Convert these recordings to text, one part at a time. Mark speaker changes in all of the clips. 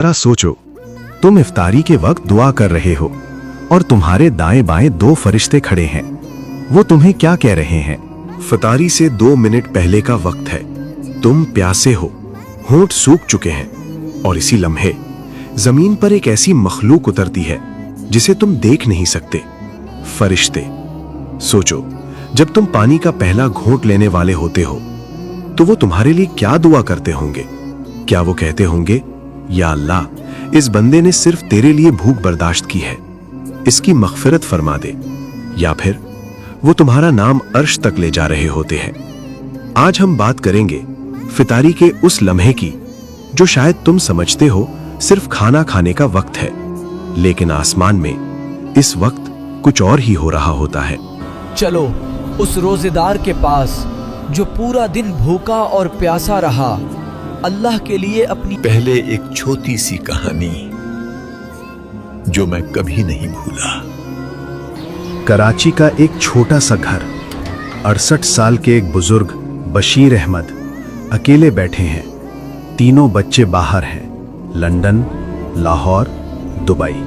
Speaker 1: जरा सोचो, तुम इफ्तारी के वक्त दुआ कर रहे हो और तुम्हारे दाएं बाएं दो फरिश्ते खड़े हैं। वो तुम्हें क्या कह रहे हैं? इफ्तारी से 2 मिनट पहले का वक्त है, तुम प्यासे हो, होंठ सूख चुके हैं और इसी लम्हे जमीन पर एक ऐसी मखलूक उतरती है जिसे तुम देख नहीं सकते, फरिश्ते। सोचो, जब तुम पानी का पहला घूंट लेने वाले होते हो तो वो तुम्हारे लिए क्या दुआ करते होंगे? क्या वो कहते होंगे, या अल्लाह, इस बंदे ने सिर्फ तेरे लिए भूख बर्दाश्त की है, इसकी मग़फ़िरत फरमा दे। या फिर वो तुम्हारा नाम अर्श तक ले जा रहे होते हैं। आज हम बात करेंगे फितारी के उस लम्हे की जो शायद तुम समझते हो सिर्फ खाना खाने का वक्त है, लेकिन आसमान में इस वक्त कुछ और ही हो रहा होता है।
Speaker 2: चलो उस रोजेदार के पास जो पूरा दिन भूखा और प्यासा रहा, अल्लाह के लिए अपनी
Speaker 3: पहले एक छोटी सी कहानी जो मैं कभी नहीं भूला।
Speaker 1: कराची का एक छोटा सा घर, 68 साल के एक बुजुर्ग बशीर अहमद अकेले बैठे हैं। तीनों बच्चे बाहर हैं, लंदन, लाहौर, दुबई।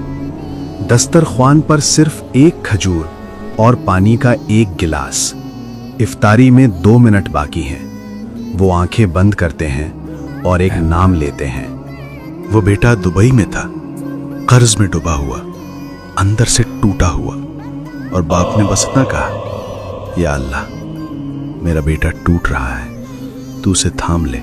Speaker 1: दस्तरख्वान पर सिर्फ एक खजूर और पानी का एक गिलास। इफ्तारी में 2 मिनट बाकी हैं। वो आंखें बंद करते हैं और एक नाम लेते हैं। वो बेटा दुबई में था, कर्ज में डूबा हुआ, अंदर से टूटा हुआ, और बाप ने बस इतना कहा, या अल्लाह, मेरा बेटा टूट रहा है, तू उसे थाम ले।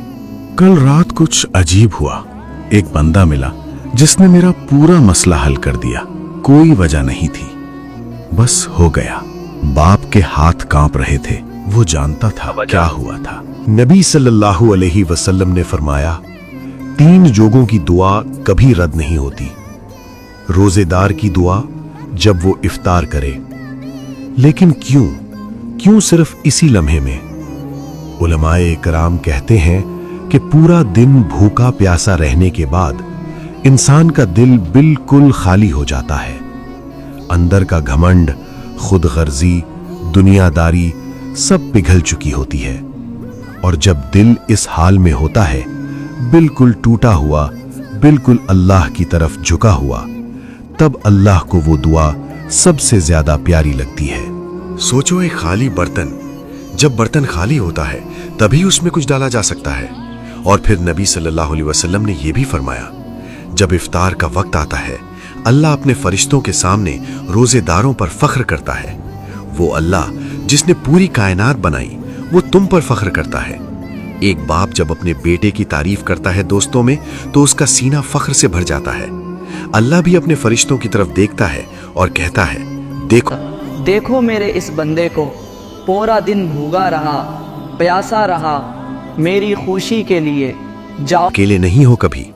Speaker 1: कल रात कुछ अजीब हुआ। एक बंदा मिला जिसने मेरा पूरा मसला हल कर दिया। कोई वजह नहीं थी, बस हो गया। बाप के हाथ कांप रहे थे, वो जानता था क्या हुआ था। नबी सल्लल्लाहु अलैहि वसल्लम ने फरमाया, 3 जोगों की दुआ कभी रद्द नहीं होती। रोजेदार की दुआ जब वो इफ्तार करे। लेकिन क्यों सिर्फ इसी लम्हे में? उलमाए इकराम कहते हैं कि पूरा दिन भूखा प्यासा रहने के बाद इंसान का दिल बिल्कुल खाली हो जाता है। अंदर का घमंड, खुद गर्जी, दुनियादारी सब पिघल चुकी होती है। और जब दिल इस हाल में होता है, बिल्कुल टूटा हुआ, बिल्कुल अल्लाह की तरफ झुका हुआ, तब अल्लाह को वो दुआ सबसे ज्यादा प्यारी लगती है। सोचो, एक खाली बर्तन, जब बर्तन खाली होता है तभी उसमें कुछ डाला जा सकता है। और फिर नबी सल्लल्लाहु अलैहि वसल्लम ने यह भी फरमाया, जब इफ्तार का वक्त आता है, अल्लाह अपने फरिश्तों के सामने रोजेदारों पर फख्र करता है। वो अल्लाह जिसने पूरी कायनात बनाई, वो तुम पर फख्र करता है। एक बाप जब अपने बेटे की तारीफ करता है दोस्तों में, तो उसका सीना फख्र से भर जाता है। अल्लाह भी अपने फरिश्तों की तरफ देखता है और कहता है, देखो
Speaker 2: मेरे इस बंदे को, पूरा दिन भूखा रहा, प्यासा रहा, मेरी खुशी के लिए जाओ।
Speaker 1: अकेले नहीं हो कभी,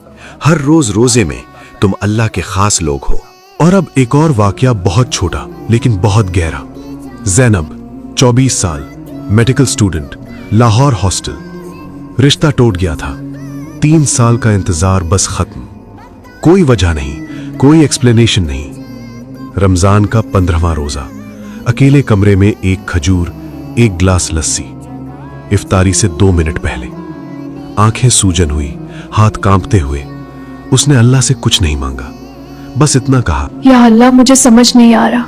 Speaker 1: हर रोज रोजे में तुम अल्लाह के खास लोग हो। और अब एक और वाकया, बहुत छोटा लेकिन बहुत गहरा। ज़ैनब, 24 साल, मेडिकल स्टूडेंट, लाहौर हॉस्टल। रिश्ता टूट गया था, 3 साल का इंतजार बस खत्म। कोई वजह नहीं, कोई एक्सप्लेनेशन नहीं। रमजान का 15वां रोजा, अकेले कमरे में एक खजूर, एक गिलास लस्सी। इफ्तारी से 2 मिनट पहले आंखें सूजन हुई, हाथ कांपते हुए उसने अल्लाह से कुछ नहीं मांगा, बस इतना कहा,
Speaker 4: या अल्लाह, मुझे समझ नहीं आ रहा,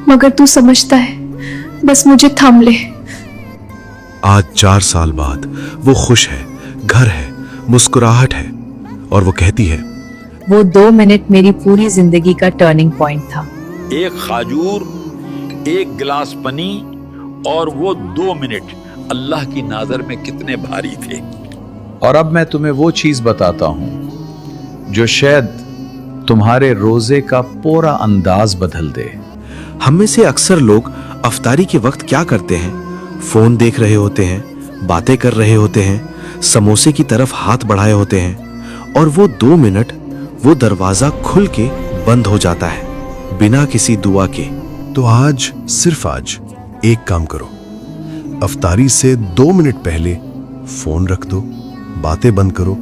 Speaker 4: मगर तू समझता है, बस मुझे थाम ले।
Speaker 1: आज 4 साल बाद वो खुश है, घर है, मुस्कुराहट है, और वो कहती है,
Speaker 5: वो 2 मिनट मेरी पूरी जिंदगी का टर्निंग पॉइंट था।
Speaker 6: एक खाजूर, एक गिलास पानी और वो 2 मिनट अल्लाह की नजर में कितने भारी थे।
Speaker 7: और अब मैं तुम्हें वो चीज बताता हूं जो शायद तुम्हारे रोजे का पूरा अंदाज बदल दे।
Speaker 1: हम में से अक्सर लोग इफ्तारी के वक्त क्या करते हैं? फोन देख रहे होते हैं, बातें कर रहे होते हैं, समोसे की तरफ हाथ बढ़ाए होते हैं, और वो 2 मिनट, वो दरवाजा खुल के बंद हो जाता है बिना किसी दुआ के। तो आज, सिर्फ आज, एक काम करो, इफ्तारी से 2 मिनट पहले फोन रख दो, बातें बंद करो,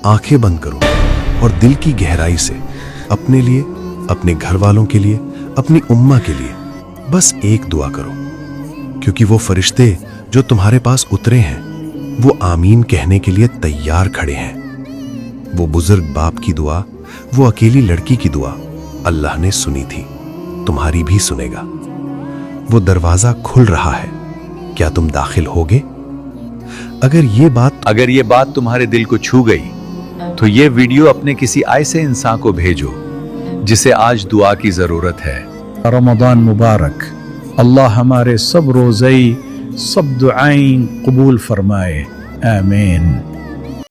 Speaker 1: आंखें बंद करो, और दिल की गहराई से अपने लिए, अपने घर वालों के लिए, अपनी उम्मा के लिए बस एक दुआ करो, क्योंकि वो फरिश्ते जो तुम्हारे पास उतरे हैं, वो आमीन कहने के लिए तैयार खड़े हैं। वो बुजुर्ग बाप की दुआ, वो अकेली लड़की की दुआ अल्लाह ने सुनी थी, तुम्हारी भी सुनेगा। वो दरवाजा खुल रहा है, क्या तुम दाखिल होगे?
Speaker 7: अगर ये बात तुम्हारे दिल को छू गई तो ये वीडियो अपने किसी ऐसे इंसान को भेजो जिसे आज दुआ की जरूरत है।
Speaker 8: रमज़ान मुबारक। अल्लाह हमारे सब रोज़े सब दुआएं कबूल फरमाए। आमीन।